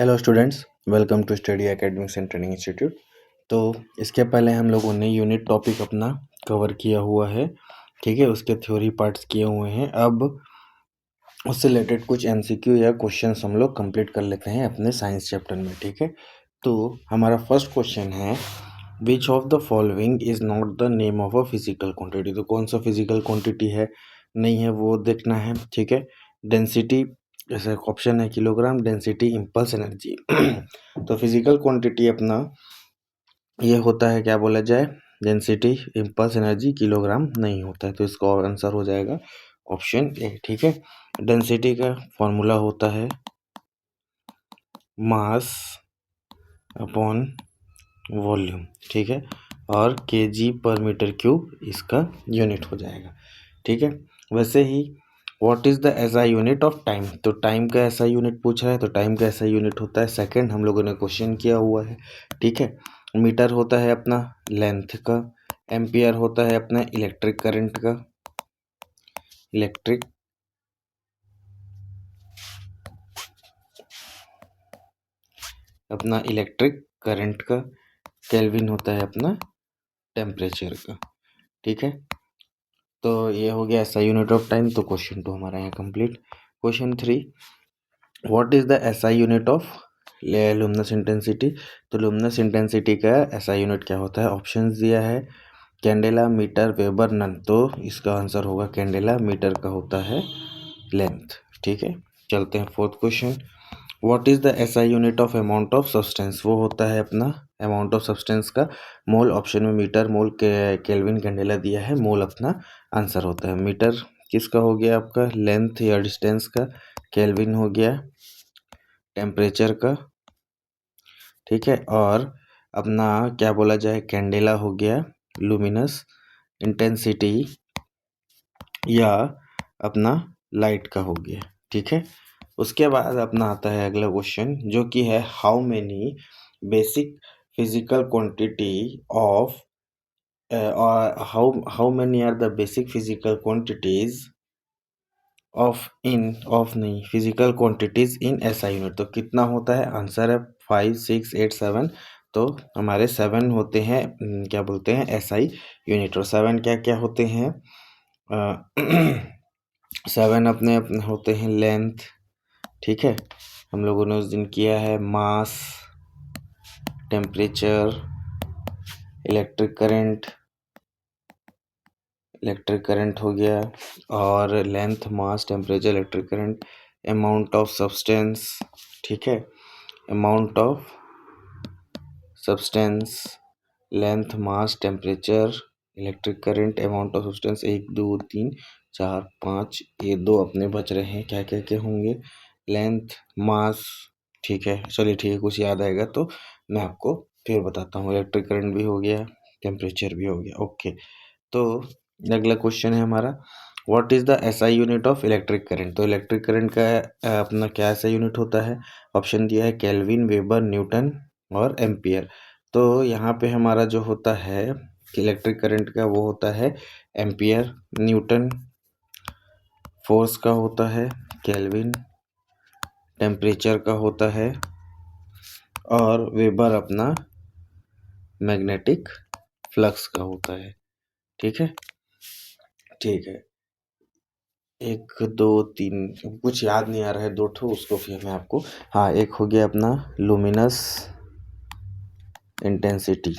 Hello students, welcome to study academics and training institute. तो इसके पहले हम लोगों ने यूनिट टॉपिक अपना कवर किया हुआ है, ठीक है। उसके थ्योरी पार्ट्स किए हुए हैं। अब उससे रिलेटेड कुछ एमसीक्यू या क्वेश्चंस हम लोग कंप्लीट कर लेते हैं अपने साइंस चैप्टर में, ठीक है। तो हमारा फर्स्ट क्वेश्चन है, विच of the following is not the name of a physical quantity. तो कौन सा फिजिकल क्वांटिटी है, नहीं है, वो देखना है, ठीक है। डेंसिटी, जैसे ऑप्शन है किलोग्राम, डेंसिटी, इम्पल्स एनर्जी। तो फिजिकल क्वांटिटी अपना ये होता है, क्या बोला जाए, डेंसिटी, इम्पल्स एनर्जी, किलोग्राम नहीं होता है। तो इसका आंसर हो जाएगा ऑप्शन ए, ठीक है। डेंसिटी का फॉर्मूला होता है मास अपॉन वॉल्यूम, ठीक है। और केजी पर मीटर क्यूब इसका यूनिट हो जाएगा, ठीक है। वैसे ही what is the SI unit of time. तो टाइम का एसआई यूनिट पूछा है, तो टाइम का एसआई यूनिट होता है सेकंड। हम लोगों ने क्वेश्चन किया हुआ है, ठीक है। मीटर होता है अपना लेंथ का, एम्पियर होता है अपना इलेक्ट्रिक करंट का, इलेक्ट्रिक अपना इलेक्ट्रिक करंट का, केल्विन होता है अपना टेम्परेचर का, ठीक है। तो ये हो गया एसआई यूनिट ऑफ टाइम। तो क्वेश्चन 2 हमारा यहाँ complete. Question 3, what is the SI unit of luminous intensity. तो लुमिनस इंटेंसिटी का एसआई यूनिट क्या होता है, ऑप्शंस दिया है कैंडेला, मीटर, वेबर, नन। तो इसका आंसर होगा कैंडेला, मीटर का होता है लेंथ, ठीक है। चलते हैं fourth question, what is the SI unit of amount of substance. वो होता है अपना अमाउंट ऑफ सब्सटेंस का मोल, ऑप्शन में मीटर, मोल के केल्विन, कैंडेला दिया है, मोल अपना आंसर होता है। मीटर किसका हो गया आपका, लेंथ या डिस्टेंस का, केल्विन हो गया टेम्परेचर का, ठीक है। और अपना क्या बोला जाए, कैंडेला हो गया लुमिनस इंटेंसिटी या अपना लाइट का हो गया, ठीक है। उसके बाद अपना आता है अगला क्वेश्चन, जो कि है how many basic physical quantity of how many are the basic physical quantities of नहीं physical quantities in SI unit. तो कितना होता है, आंसर है 5, 6, 8, 7। तो हमारे 7 होते हैं, क्या बोलते हैं, एसआई यूनिट। और 7 क्या क्या होते हैं, 7 अपने अपने होते हैं लेंथ, ठीक है। हम लोगों ने उस दिन किया है मास, टेम्परेचर, इलेक्ट्रिक करंट हो गया, और length, mass, temperature, electric current, amount of substance, ठीक है। Amount of substance, length, mass, temperature, electric current, amount of substance, 1, 2, 3, 4, 5, ये 2 अपने बच रहे हैं। क्या क्या क्या होंगे, लेंथ, मास, ठीक है। चलिए ठीक है, कुछ याद आएगा तो मैं आपको फिर बताता हूँ। इलेक्ट्रिक करंट भी हो गया, टेम्परेचर भी हो गया, ओके। तो अगला क्वेश्चन है हमारा, what is the SI unit of electric current. तो इलेक्ट्रिक करंट का अपना क्या एसआई यूनिट होता है, ऑप्शन दिया है केल्विन, वेबर, न्यूटन और एम्पियर। तो यहाँ पे हमारा जो होता है इलेक्ट्रिक करंट का, वो होता है एम्पियर, न्यूटन फोर्स का होता है, केल्विन टेम्परेचर का होता है, और वेबर अपना मैग्नेटिक फ्लक्स का होता है, ठीक है। ठीक है, 1, 2, 3 कुछ याद नहीं आ रहा है, 2 ठो, उसको फिर मैं आपको, हाँ, एक हो गया अपना luminous intensity,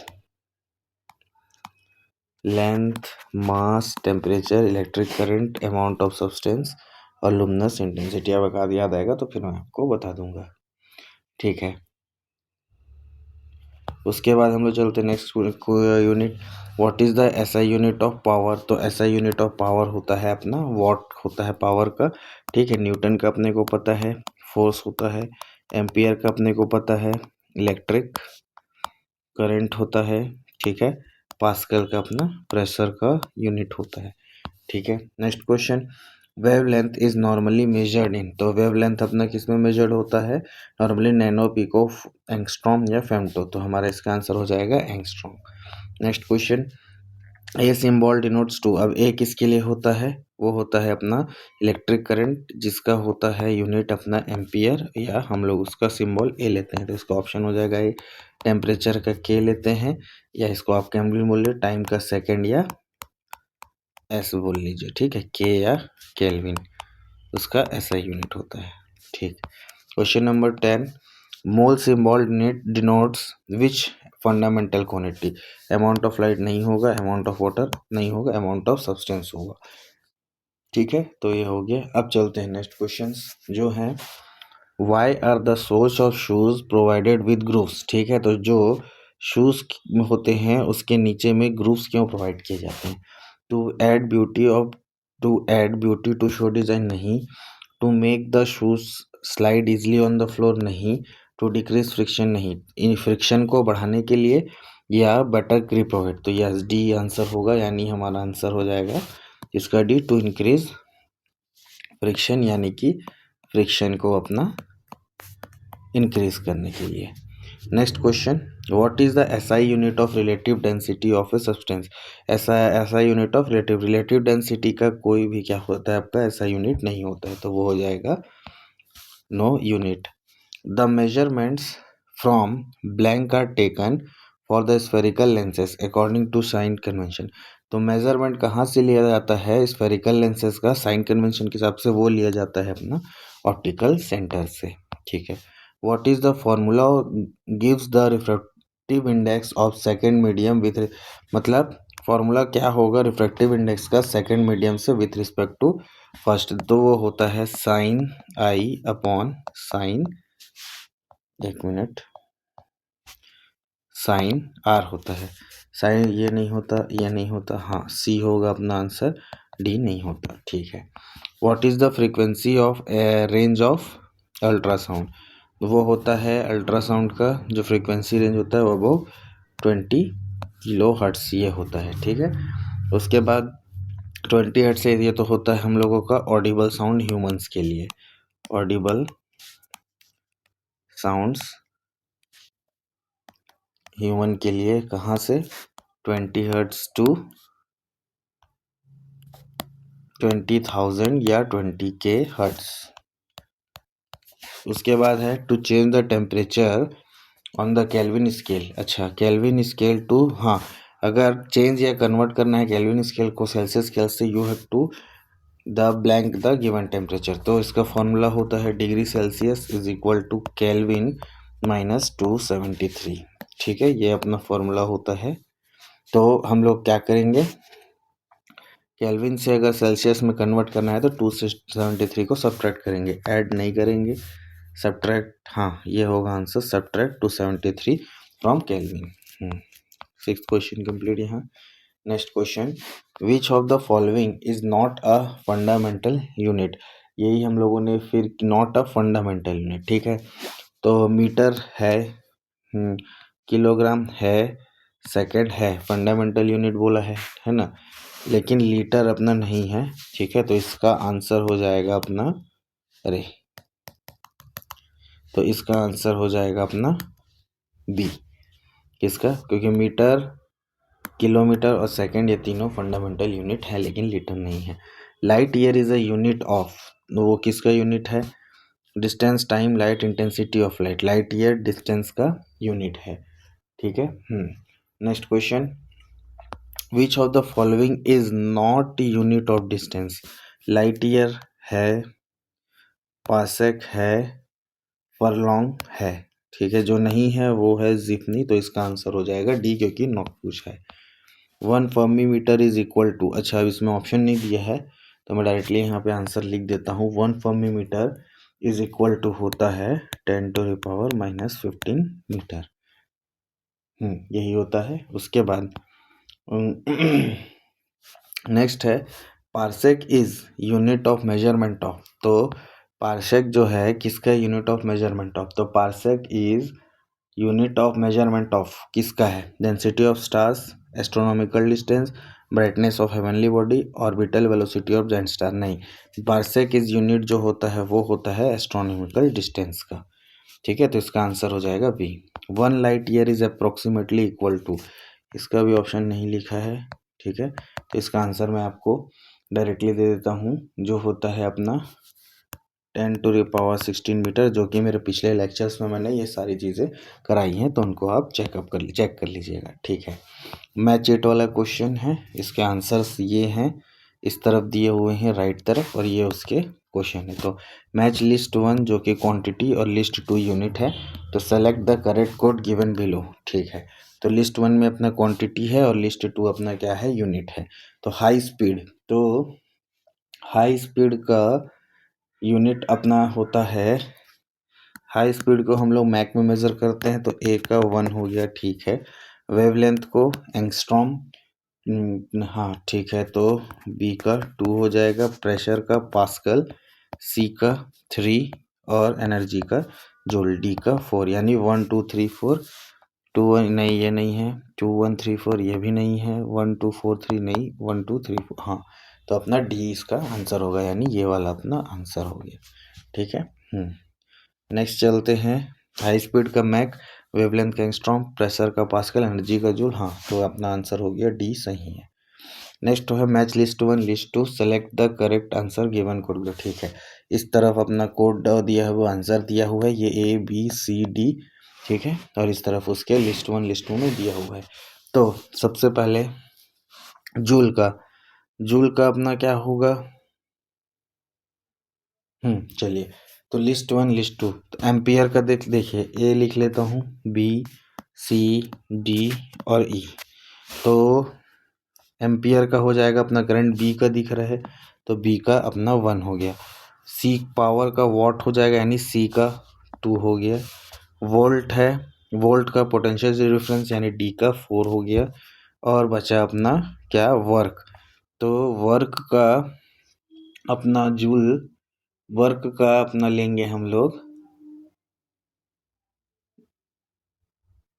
length, mass, temperature, electric current, amount of substance और लुमिनस इंटेंसिटी। अब याद आएगा तो फिर मैं आपको बता दूंगा, ठीक है। उसके बाद हम लोग चलते next unit, what is the SI unit of power. तो एसआई यूनिट ऑफ पावर होता है अपना वॉट होता है पावर का, ठीक है। न्यूटन का अपने को पता है, फोर्स होता है, एम्पियर का अपने को पता है, इलेक्ट्रिक करंट होता है, ठीक है। पास्कल का अपना प्रेशर का यूनिट होता है, ठीक है। Next question, wavelength is normally measured in. तो वेव लेंथ अपना किस में मेजर्ड होता है, नॉर्मली नैनो, पिको, एंगस्ट्रॉम या फेम्टो। तो हमारा इसका आंसर हो जाएगा angstrom. Next question, a symbol denotes to. अब ए किसके लिए होता है, वो होता है अपना इलेक्ट्रिक करंट, जिसका होता है यूनिट अपना एम्पियर, या हम लोग उसका सिंबल ए लेते हैं। तो इसका ऑप्शन हो जाएगा ए। टेम्परेचर का के लेते हैं, या इसको आप केल्विन बोल लीजिए, टाइम का सेकेंड या एस बोल लीजिए, ठीक है, के या केल्विन, उसका ऐसा यूनिट होता है, ठीक। Question number 10, mole symbol denotes which fundamental quantity. Amount of light नहीं होगा, अमाउंट ऑफ वाटर नहीं होगा, अमाउंट ऑफ सब्सटेंस होगा, ठीक है। तो ये हो गया। अब चलते हैं नेक्स्ट क्वेश्चन जो है, why are the source of shoes provided with grooves, ठीक है। तो जो शूज होते हैं उसके नीचे में ग्रूव्स क्यों प्रोवाइड किए जाते हैं? To add beauty to shoe design नहीं, to make the shoes slide easily on the floor नहीं, टू डिक्रीज फ्रिक्शन नहीं, इन फ्रिक्शन को बढ़ाने के लिए, या बेटर ग्रिप प्रोवाइड। तो यस, डी आंसर होगा, यानी हमारा आंसर हो जाएगा इसका डी, टू इंक्रीज फ्रिक्शन, यानी कि फ्रिक्शन को अपना इंक्रीज करने के लिए। Next question, what is the SI unit of relative density of a substance. SI unit of relative density का कोई भी क्या होता है आपका ऐसा यूनिट नहीं होता है, तो वो हो जाएगा no unit. The measurements from blank are taken for the spherical lenses according to sign convention. तो मेजरमेंट कहाँ से लिया जाता है स्फेरिकल लेंसेज का? साइन कन्वेंशन के हिसाब से वो लिया जाता है अपना ऑप्टिकल सेंटर से, ठीक है। What is the formula gives the refractive index of second medium with, मतलब फॉर्मूला क्या होगा रिफ्रैक्टिव इंडेक्स का सेकेंड मीडियम से विथ रिस्पेक्ट टू फर्स्ट? तो वो होता है साइन आई अपॉन साइन, एक मिनट, साइन आर होता है। साइन ये नहीं होता, ये नहीं होता, हाँ सी होगा अपना आंसर, डी नहीं होता, ठीक है। What is the frequency of range of ultrasound? वो होता है अल्ट्रासाउंड का जो फ्रीक्वेंसी रेंज होता है वो 20 किलो हर्ट्स ये होता है, ठीक है। उसके बाद 20 हर्ट्स से ये तो होता है हम लोगों का ऑडिबल साउंड ह्यूमंस के लिए, ऑडिबल साउंड्स ह्यूमन के लिए कहाँ से 20 हर्ट्स टू 20,000 या 20K हर्ट्स। उसके बाद है to change the temperature on the Kelvin scale. अच्छा, केल्विन स्केल टू, हाँ, अगर चेंज या कन्वर्ट करना है केल्विन स्केल को सेल्सियस स्केल से, you have to the blank the given temperature. तो इसका फॉर्मूला होता है degree Celsius is equal to Kelvin minus 273, ठीक है, ये अपना फॉर्मूला होता है। तो हम लोग क्या करेंगे, केल्विन से अगर सेल्सियस में कन्वर्ट करना है तो 273 को सब्ट्रैक्ट करेंगे, ऐड नहीं करेंगे, सब्ट्रैक्ट, हाँ ये होगा answer, subtract 273 from kelvin. 6th question complete यहाँ। Next question, which of the following is not a fundamental unit. यही हम लोगों ने फिर नॉट अ फंडामेंटल यूनिट, ठीक है। तो मीटर है, किलोग्राम है, सेकंड है, फंडामेंटल यूनिट बोला है ना, लेकिन लीटर अपना नहीं है, ठीक है। तो इसका आंसर हो जाएगा अपना, अरे, तो इसका आंसर हो जाएगा अपना बी, किसका, क्योंकि मीटर, किलोमीटर और सेकंड ये तीनों फंडामेंटल यूनिट है लेकिन लीटर नहीं है। Light year is a unit of, वो किसका यूनिट है? Distance, time, light, intensity of light. Light year distance का यूनिट है, ठीक है। Next question, which of the following is not unit of distance. Light year है, पासेक है, फरलॉन्ग है, ठीक है। जो नहीं है वो है जिफनी, तो इसका आंसर हो जाएगा डी, क्योंकि नॉट पूछा है। 1 fermi metre is equal to, अच्छा अब इसमें ऑप्शन नहीं दिया है तो मैं डायरेक्टली यहाँ पे आंसर लिख देता हूँ। 1 fermi metre is equal to होता है 10⁻⁻15 मीटर, यही होता है। उसके बाद नेक्स्ट है, parsec is unit of measurement of. तो पार्सेक जो है किसका यूनिट ऑफ मेजरमेंट ऑफ? तो parsec is unit of measurement of किसका है? Density of stars, astronomical distance, brightness of heavenly body, orbital velocity of giant star. नहीं, parsec is unit जो होता है वो होता है एस्ट्रोनॉमिकल डिस्टेंस का, ठीक है। तो इसका आंसर हो जाएगा B. 1 light year is approximately equal to, इसका भी ऑप्शन नहीं लिखा है, ठीक है। तो इसका आंसर मैं आपको डायरेक्टली दे देता हूँ, जो होता है अपना 10⁻16 मीटर, जो कि मेरे पिछले लेक्चर्स में मैंने ये सारी चीज़ें कराई हैं, तो उनको आप चेक कर लीजिएगा। ठीक है, मैच इट वाला क्वेश्चन है, इसके आंसर्स ये हैं, इस तरफ दिए हुए हैं राइट तरफ, और ये उसके क्वेश्चन है। तो मैच लिस्ट 1 जो कि क्वांटिटी और लिस्ट 2 यूनिट है, तो select the correct code given below. ठीक है, तो लिस्ट 1 में अपना क्वांटिटी है और लिस्ट 2 अपना क्या है, यूनिट है। तो हाई स्पीड, तो हाई स्पीड का यूनिट अपना होता है, हाई स्पीड को हम लोग मैक में मेज़र करते हैं, तो ए का 1 हो गया। ठीक है, वेवलेंथ को एंगस्ट्रॉम, हाँ ठीक है, तो बी का 2 हो जाएगा, प्रेशर का पास्कल, सी का 3 और एनर्जी का जूल, डी का 4, यानी 1 2 3 4 2 1 नहीं, ये नहीं है, 2 1 3 4 ये भी नहीं है, 1 2 4 3 नहीं, 1 2 3 4 हाँ, तो अपना डी इसका आंसर होगा, यानी ये वाला अपना आंसर हो गया। ठीक है, नेक्स्ट चलते हैं, हाई स्पीड का मैक, वेवलेंथ का एंगस्ट्रॉम, प्रेशर का पास्कल, एनर्जी का जूल, हाँ तो अपना आंसर हो गया डी सही है। नेक्स्ट तो है match list 1 list 2, select the correct answer given code. ठीक है, इस तरफ अपना कोड दिया है, वो आंसर दिया हुआ है, ये ए बी सी डी। ठीक है, और इस तरफ उसके लिस्ट 1 लिस्ट 2 में दिया हुआ है। तो सबसे पहले जूल का अपना क्या होगा, चलिए, तो लिस्ट 1 लिस्ट 2, तो एम्पियर का देखिए, ए लिख लेता हूँ, बी सी डी और ई। तो एम्पियर का हो जाएगा अपना करंट, बी का दिख रहा है, तो बी का अपना 1 हो गया। सी पावर का वॉट हो जाएगा, यानी सी का 2 हो गया। वोल्ट है, वोल्ट का पोटेंशियल डिफरेंस, यानी डी का 4 हो गया। और बचा अपना क्या, वर्क, तो वर्क का अपना जूल, वर्क का अपना लेंगे हम लोग,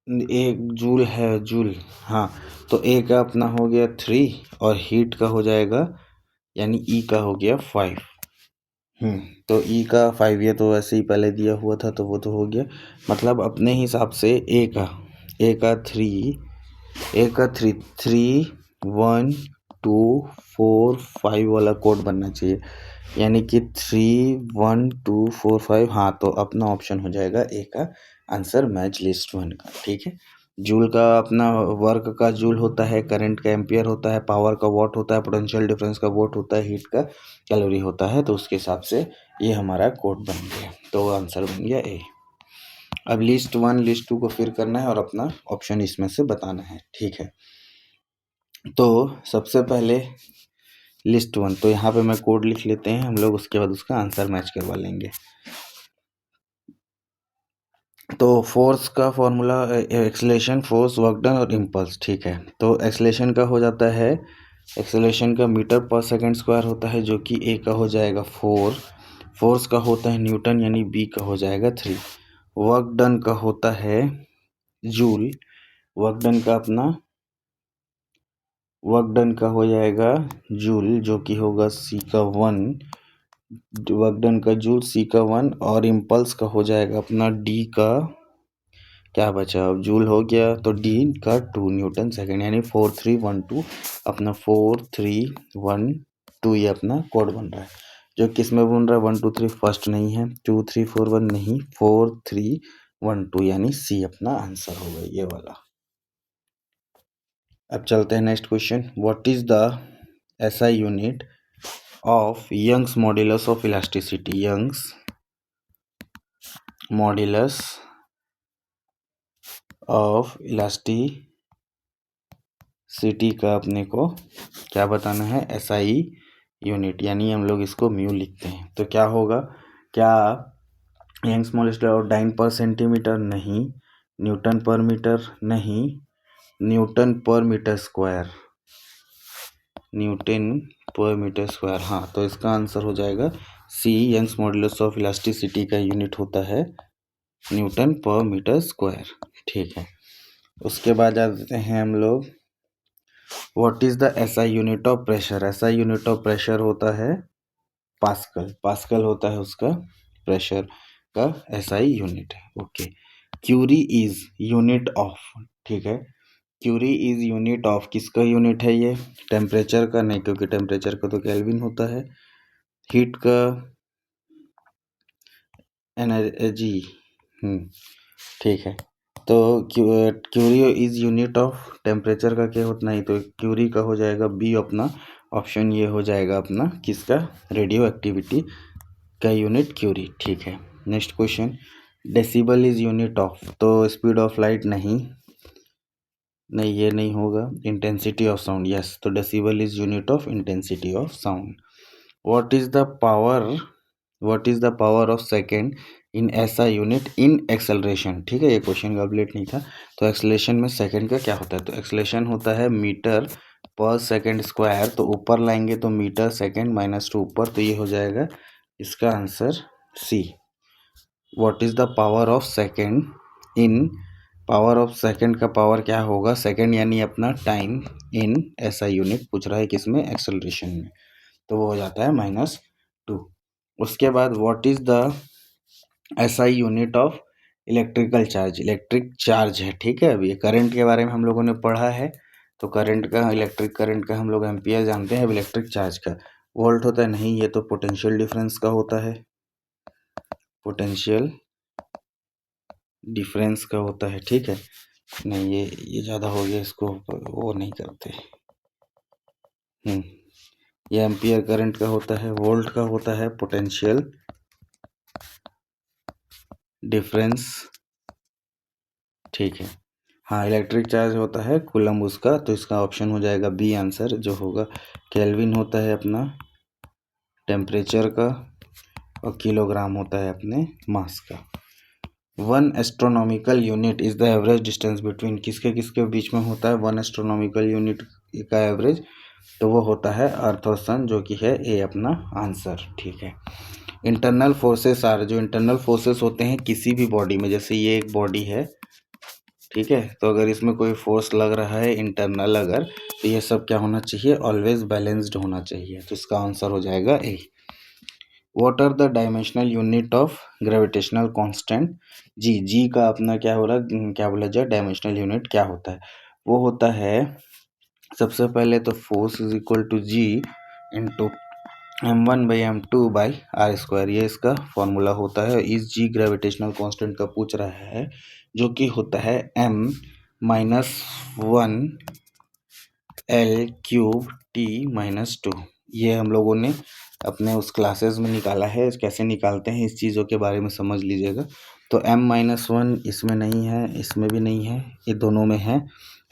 एक जूल है, जूल, हाँ, तो ए का अपना हो गया 3 और हीट का हो जाएगा, यानी ई का हो गया 5। तो ई का 5, ये तो वैसे ही पहले दिया हुआ था, तो वो तो हो गया, मतलब अपने हिसाब से ए का 3 1 2 4 5 वाला कोड बनना चाहिए, यानी कि 3 1 2 4 5, हाँ तो अपना ऑप्शन हो जाएगा ए का आंसर, मैच लिस्ट 1 का। ठीक है, जूल का अपना, वर्क का जूल होता है, करंट का एम्पियर होता है, पावर का वॉट होता है, पोटेंशियल डिफरेंस का वोट होता है, हीट का कैलोरी होता है, तो उसके हिसाब से ये हमारा कोड बन गया, तो आंसर बन गया ए। अब लिस्ट 1 लिस्ट 2 को फिर करना है और अपना ऑप्शन इसमें से बताना है। ठीक है, तो सबसे पहले लिस्ट 1, तो यहाँ पे मैं कोड लिख लेते हैं हम लोग, उसके बाद उसका आंसर मैच करवा लेंगे। तो फोर्स का formula, acceleration, force, work done और इम्पल्स। ठीक है, तो एक्सेलरेशन का हो जाता है, एक्सेलरेशन का मीटर पर सेकंड स्क्वायर होता है, जो कि ए का हो जाएगा 4, फोर्स का होता है न्यूटन, यानी बी का हो जाएगा 3, वर्क डन का होता है जूल, वर्क डन का अपना, वर्क डन का हो जाएगा जूल, जो कि होगा सी का 1, वर्क डन का जूल, सी का 1, और इम्पल्स का हो जाएगा अपना डी का, क्या बचा, अब जूल हो गया, तो डी का 2 न्यूटन सेकेंड, यानी 4 3 1 2, अपना 4 3 1 2 ये अपना कोड बन रहा है। जो किस में बन रहा है, 1 2 3 फर्स्ट नहीं है, 2 3 4 1 नहीं, 4 3 1 2, यानी सी अपना आंसर होगा, ये वाला। अब चलते हैं next question, what is the SI unit of Young's modulus of elasticity, Young's modulus of elasticity का अपने को क्या बताना है, एसआई यूनिट, यानी हम लोग इसको म्यू लिखते हैं, तो क्या होगा, क्या यंग्स मॉड्यूलस और डाइन पर सेंटीमीटर नहीं, न्यूटन पर मीटर नहीं, न्यूटन पर मीटर स्क्वायर, न्यूटन पर मीटर स्क्वायर, हाँ तो इसका आंसर हो जाएगा सी, यंग्स मॉड्यूलस ऑफ इलास्टिसिटी का यूनिट होता है न्यूटन पर मीटर स्क्वायर। ठीक है, उसके बाद आ जाते हैं हम लोग, what is the SI unit of pressure, SI unit of pressure होता है पास्कल, पास्कल होता है उसका प्रेशर का एसआई यूनिट है। Okay, curie is unit of, ठीक है, क्यूरी इज यूनिट ऑफ, किसका यूनिट है ये? टेम्परेचर का नहीं, क्योंकि टेम्परेचर का तो केल्विन होता है। हीट का एनर्जी, ठीक है। तो curie is unit of temperature का क्या होता, नहीं तो क्यूरी का हो जाएगा बी अपना ऑप्शन, ये हो जाएगा अपना किसका? रेडियो एक्टिविटी का यूनिट क्यूरी, ठीक है। Next question, decibel is unit of, तो स्पीड ऑफ लाइट नहीं, ये नहीं होगा। इंटेंसिटी ऑफ साउंड, यस, तो decibel is unit of intensity of sound. What is the power of second in ऐसा यूनिट इन एक्सेलरेशन, ठीक है, ये क्वेश्चन कंप्लीट नहीं था। तो एक्सेलरेशन में सेकंड का क्या होता है? तो एक्सेलरेशन होता है मीटर पर सेकंड स्क्वायर, तो ऊपर लाएंगे तो मीटर सेकंड -2 ऊपर, तो ये हो जाएगा इसका answer C. What is the power of second in, power of second का पावर क्या होगा? सेकंड यानी अपना टाइम, इन ऐसा यूनिट पूछ रहा है किसमें? एक्सेलरेशन में, तो वो हो जाता है -2। उसके बाद what is the SI unit of electrical charge, electric charge है, ठीक है। अभी करंट के बारे में हम लोगों ने पढ़ा है, तो करंट का, इलेक्ट्रिक करंट का हम लोग एम्पियर जानते हैं, अब इलेक्ट्रिक चार्ज का वोल्ट होता है, नहीं, ये तो पोटेंशियल डिफरेंस का होता है, पोटेंशियल डिफरेंस का होता है, ठीक है। नहीं, ये ज़्यादा हो गया, इसको वो नहीं करते। ये एम्पियर करंट का होता है, वोल्ट का होता है पोटेंशियल डिफरेंस, ठीक है। हाँ, इलेक्ट्रिक चार्ज होता है कूलम उसका, तो इसका ऑप्शन हो जाएगा बी आंसर, जो होगा केल्विन होता है अपना टेम्परेचर का, और किलोग्राम होता है अपने मास का। 1 astronomical unit is the average distance between, किसके किसके बीच में होता है 1 एस्ट्रोनॉमिकल यूनिट का एवरेज? तो वो होता है अर्थ और सन, जो कि है ए अपना आंसर, ठीक है। इंटरनल फोर्सेस आर, जो इंटरनल फोर्सेस होते हैं किसी भी बॉडी में, जैसे ये एक बॉडी है, ठीक है, तो अगर इसमें कोई फोर्स लग रहा है इंटरनल अगर, तो ये सब क्या होना चाहिए? ऑलवेज बैलेंस्ड होना चाहिए, तो इसका आंसर हो जाएगा A. What are the dimensional unit of gravitational constant? G का अपना क्या हो रहा है, क्या बोला जाए, डायमेंशनल यूनिट क्या होता है? वो होता है सबसे पहले तो force is equal to G into m1/m2/r², ये इसका फॉर्मूला होता है। इस जी ग्रेविटेशनल कांस्टेंट का पूछ रहा है, जो कि होता है m-1l³t-2। ये हम लोगों ने अपने उस क्लासेस में निकाला है, कैसे निकालते हैं इस चीज़ों के बारे में समझ लीजिएगा। तो m-1 इसमें नहीं है, इसमें भी नहीं है, ये दोनों में है,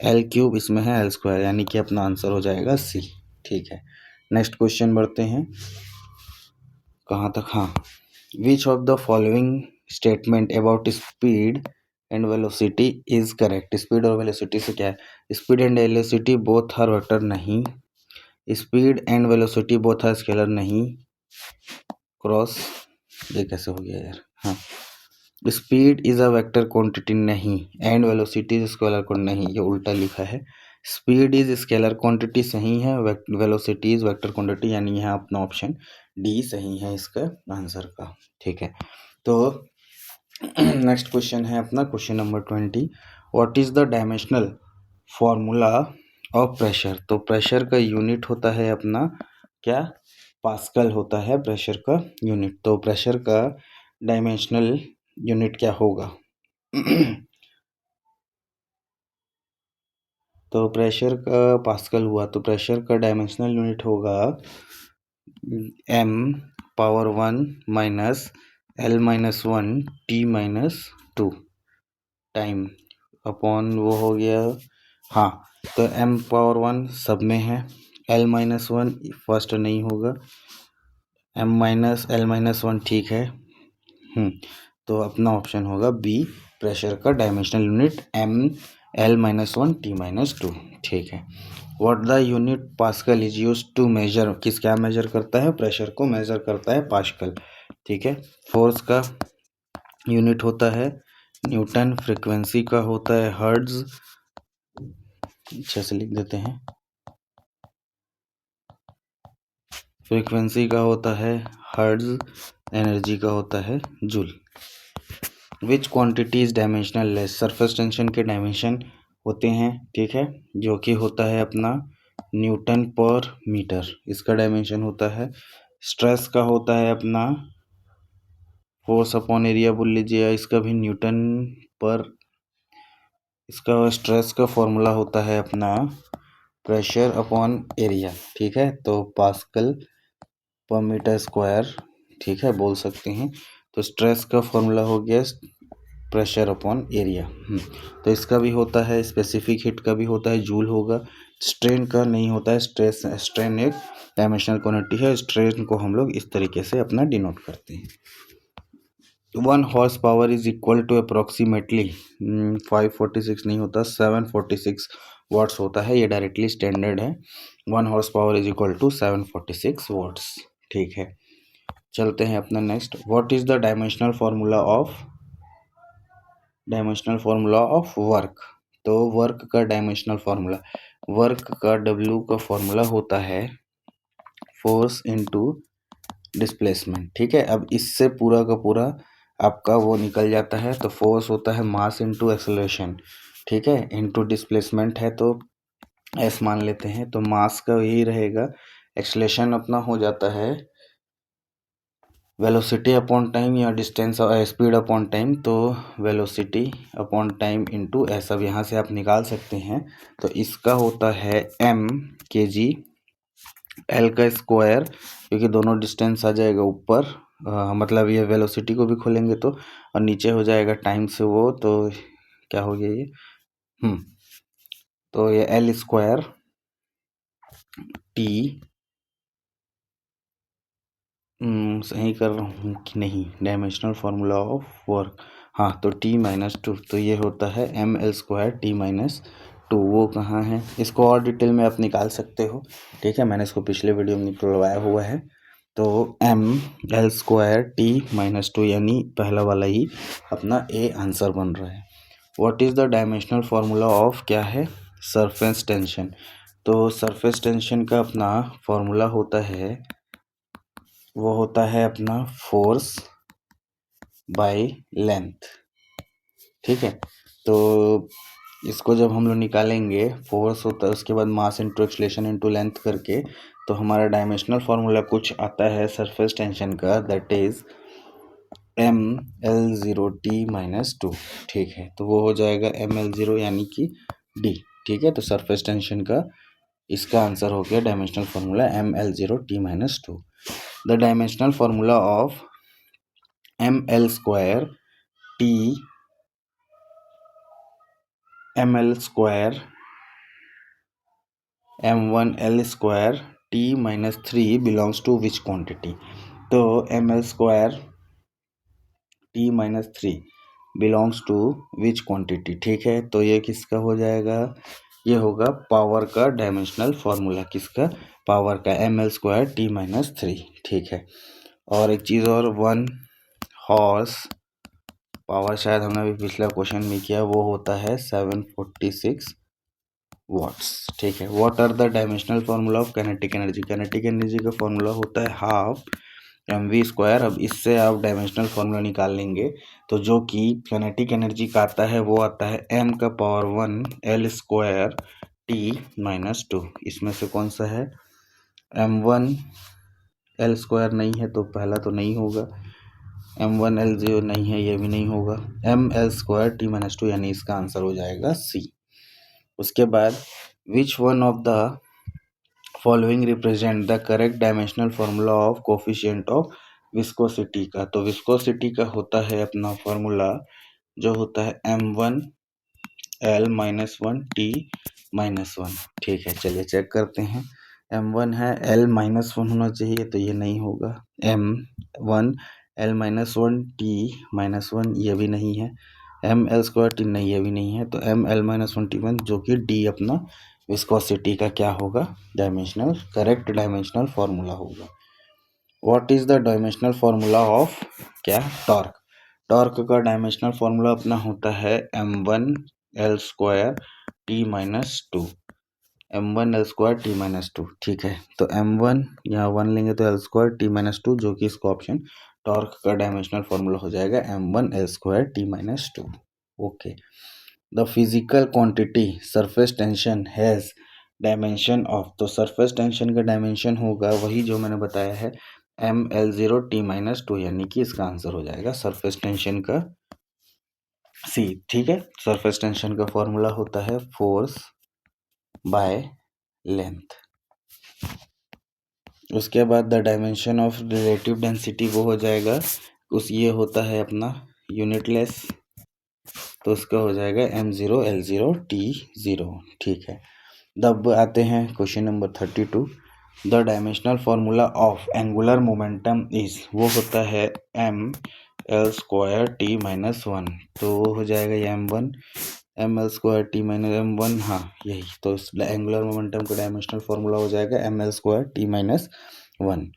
l³ इसमें है, l², यानी कि अपना आंसर हो जाएगा सी, ठीक है। नेक्स्ट क्वेश्चन बढ़ते हैं, कहाँ तक, हाँ, which of the following statement about speed and velocity is correct? Speed और वेलोसिटी से क्या है? Speed and velocity both are vector, नहीं। Speed and velocity both are scalar, नहीं। क्रॉस, ये कैसे हो गया यार, हाँ। Speed is a vector quantity, नहीं। And velocity is scalar quantity, नहीं, ये उल्टा लिखा है। स्पीड इज स्केलर क्वांटिटी सही है, वेलोसिटी इज वेक्टर क्वांटिटी, यानी यहाँ अपना ऑप्शन डी सही है इसका आंसर का, ठीक है। तो नेक्स्ट क्वेश्चन है अपना question number 20, what is the dimensional formula of pressure? तो प्रेशर का यूनिट होता है अपना क्या? पास्कल होता है प्रेशर का यूनिट, तो प्रेशर का डायमेंशनल यूनिट क्या होगा? तो प्रेशर का पास्कल हुआ, तो प्रेशर का डायमेंशनल यूनिट होगा m⁻1 - l-1t-2 टाइम अपॉन वो हो गया, हाँ। तो m⁻1 सब में है, l-1 फर्स्ट नहीं होगा, m-l-1 ठीक है, तो अपना ऑप्शन होगा बी, प्रेशर का डायमेंशनल यूनिट m-l-1t-2, ठीक है। What the unit pascal is use to measure, क्या मेजर करता है? प्रेशर को मेजर करता है पास्कल, ठीक है। फोर्स का यूनिट होता है न्यूटन, फ्रीक्वेंसी का होता है हर्ट्ज, अच्छे से लिख देते हैं, फ्रीक्वेंसी का होता है हर्ट्ज, एनर्जी का होता है joule. Which quantity is dimensional less? Surface tension के डायमेंशन होते हैं, ठीक है, जो कि होता है अपना न्यूटन पर मीटर, इसका डायमेंशन होता है। स्ट्रेस का होता है अपना फोर्स अपॉन एरिया बोल लीजिए, इसका भी न्यूटन पर। इसका स्ट्रेस का फॉर्मूला होता है अपना प्रेशर अपॉन एरिया, ठीक है, तो पास्कल पर मीटर स्क्वायर, ठीक है, बोल सकते हैं। तो स्ट्रेस का फॉर्मूला हो गया प्रेशर अपॉन एरिया। तो इसका भी होता है, स्पेसिफिक हीट का भी होता है, जूल होगा। स्ट्रेन का नहीं होता है, स्ट्रेन एक डायमेंशनल क्वांटिटी है, स्ट्रेन को हम लोग इस तरीके से अपना डिनोट करते हैं। 1 horsepower is equal to approximately 546 नहीं होता, 746 वाट्स होता है, ये डायरेक्टली स्टैंडर्ड है। 1 horsepower is equal to 746 watts, ठीक है। चलते हैं अपना next. What is the dimensional formula of work. तो वर्क का डायमेंशनल फार्मूला, वर्क का डब्ल्यू का फॉर्मूला होता है फोर्स इनटू डिस्प्लेसमेंट, ठीक है। अब इससे पूरा का पूरा आपका वो निकल जाता है, तो फोर्स होता है मास इनटू एक्सेलरेशन, ठीक है, इनटू डिस्प्लेसमेंट है तो एस मान लेते हैं, तो मास का यही रहेगा। एक्सेलरेशन अपना हो जाता है वेलोसिटी अपॉन टाइम या डिस्टेंस स्पीड अपॉन टाइम, तो velocity upon time into S. अब यहाँ से आप निकाल सकते हैं, तो इसका होता है m kg एल का स्क्वायर, क्योंकि दोनों डिस्टेंस आ जाएगा ऊपर, मतलब ये वेलोसिटी को भी खोलेंगे तो, और नीचे हो जाएगा टाइम से वो, तो क्या हो गया ये, तो ये एल स्क्वायर टी, सही कर रहा हूँ कि नहीं, डायमेंशनल फार्मूला ऑफ वर्क, हाँ, तो t-2, तो ये होता है ml² t-2। वो कहाँ है, इसको और डिटेल में आप निकाल सकते हो, ठीक है, मैंने इसको पिछले वीडियो में निकलवाया हुआ है। तो ml² t-2 यानी पहला वाला ही अपना ए आंसर बन रहा है। What is the dimensional formula of क्या है, सरफेस टेंशन। तो सरफेस टेंशन का अपना फार्मूला होता है, वो होता है अपना फोर्स बाय लेंथ, ठीक है। तो इसको जब हम लोग निकालेंगे, फोर्स होता है, उसके बाद mass into acceleration into length करके, तो हमारा डायमेंशनल फार्मूला कुछ आता है सरफेस टेंशन का, दैट इज ml0t-2, ठीक है। तो वो हो जाएगा ml0 यानी कि d, ठीक है। तो सरफेस टेंशन का इसका आंसर हो गया dimensional formula ml0t-2। The dimensional formula of ml² t ml² m1l² t-3 belongs to which quantity. तो ml² t-3 belongs to which quantity, ठीक है। तो ये किसका हो जाएगा, ये होगा पावर का डायमेंशनल फार्मूला, किसका, पावर का, ml² t-3, ठीक है। और एक चीज़ और, 1 हॉर्स पावर, शायद हमने अभी पिछला क्वेश्चन में किया, वो होता है 746 वाट्स, ठीक है। What are the dimensional formula of kinetic energy. Kinetic energy का फार्मूला होता है हाफ mv²। अब इससे आप डायमेंशनल फार्मूला निकाल लेंगे, तो जो कि काइनेटिक एनर्जी का आता है वो आता है m⁴ l² t-2। इसमें से कौन सा है, m1 l² नहीं है तो पहला तो नहीं होगा, m1 l0 नहीं है, ये भी नहीं होगा, ml² t-2 यानी इसका आंसर हो जाएगा सी। उसके बाद which one of the following represent the correct dimensional formula of coefficient of viscosity का। तो विस्कोसिटी का होता है अपना फार्मूला, जो होता है m1l-1 t-1, ठीक है। चलिए चेक करते हैं, m1 है, l-1 होना चाहिए, तो ये नहीं होगा, m1l-1 t-1 ये भी नहीं है, ml² t नहीं, ये भी नहीं है, तो ml-1 t-1 जो कि d अपना विस्कोसिटी का क्या होगा, डायमेंशनल, करेक्ट डायमेंशनल फार्मूला होगा। What is the dimensional formula of क्या, टॉर्क। टॉर्क का डायमेंशनल फार्मूला अपना होता है m1l² t-2, m1l² t-2, ठीक है। तो m1 यहाँ 1 लेंगे तो l² t-2, जो कि इसका ऑप्शन टॉर्क का डायमेंशनल फार्मूला हो जाएगा m1l² t-2, okay. The physical quantity surface tension has dimension of, तो सरफेस टेंशन का डायमेंशन होगा वही जो मैंने बताया है ML0T-2, यानी कि इसका आंसर हो जाएगा सरफेस टेंशन का सी। ठीक है, सरफेस टेंशन का फॉर्मूला होता है फोर्स बाय लेंथ। उसके बाद the dimension of relative density वो हो जाएगा ये होता है अपना यूनिटलेस, तो उसका हो जाएगा M0L0T0। ठीक है, अब आते हैं question number 32। The dimensional formula of angular momentum is, वो होता है ML2T-1, तो वो हो जाएगा M1 ML2T-M1। हाँ यही, तो इस एंगुलर मोमेंटम का डायमेंशनल फार्मूला हो जाएगा ML2T-1।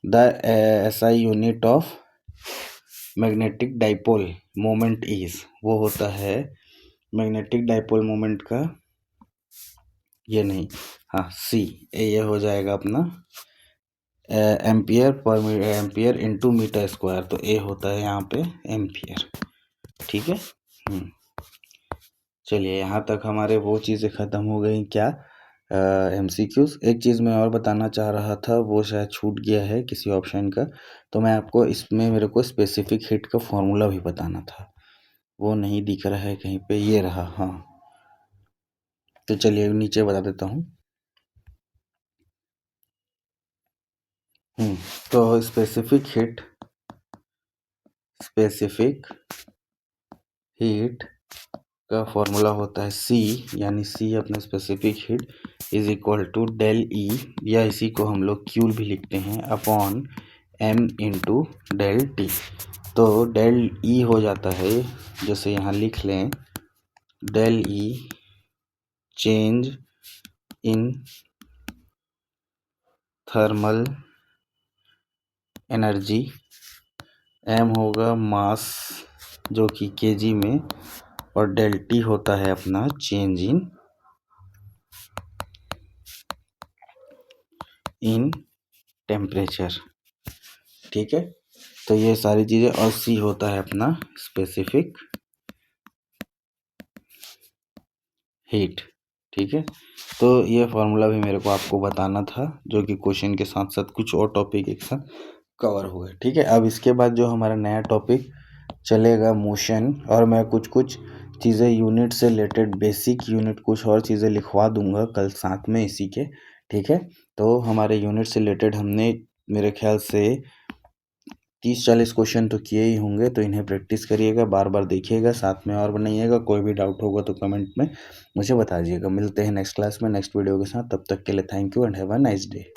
The SI unit of magnetic dipole moment is, वो होता है मैग्नेटिक डाइपोल मोमेंट का ये नहीं, हाँ सी, ये हो जाएगा अपना एम्पियर इंटू मीटर स्क्वायर, तो ए होता है यहाँ पे एम्पियर। ठीक है, चलिए यहाँ तक हमारे वो चीज़ें ख़त्म हो गई। क्या MCQs। एक चीज़ मैं और बताना चाह रहा था, वो शायद छूट गया है किसी ऑप्शन का, तो मैं आपको इसमें मेरे को स्पेसिफिक हीट का फॉर्मूला भी बताना था, वो नहीं दिख रहा है कहीं पे, ये रहा। हाँ, तो चलिए नीचे बता देता हूँ। तो स्पेसिफिक हीट का फॉर्मूला होता है C, यानी C अपना specific heat is equal to del E, या इसी को हम लोग Q भी लिखते हैं, upon M into del T। तो डेल E हो जाता है, जैसे यहाँ लिख लें, del E change in thermal energy, M होगा मास जो कि kg में, और डेल T होता है अपना चेंज इन टेम्परेचर। ठीक है, तो ये सारी चीज़ें, और C होता है अपना स्पेसिफिक हीट। ठीक है, तो ये फार्मूला भी मेरे को आपको बताना था, जो कि क्वेश्चन के साथ साथ कुछ और टॉपिक एक साथ कवर हो गए। ठीक है, अब इसके बाद जो हमारा नया टॉपिक चलेगा मोशन, और मैं कुछ चीज़ें यूनिट से रिलेटेड, बेसिक यूनिट कुछ और चीज़ें लिखवा दूंगा कल साथ में इसी के। ठीक है, तो हमारे यूनिट से रिलेटेड हमने मेरे ख्याल से 30-40 क्वेश्चन तो किए ही होंगे, तो इन्हें प्रैक्टिस करिएगा, बार बार देखिएगा, साथ में और बनाइएगा। कोई भी डाउट होगा तो कमेंट में मुझे बता दीजिएगा। मिलते हैं नेक्स्ट क्लास में नेक्स्ट वीडियो के साथ, तब तक के लिए thank you and have a nice day.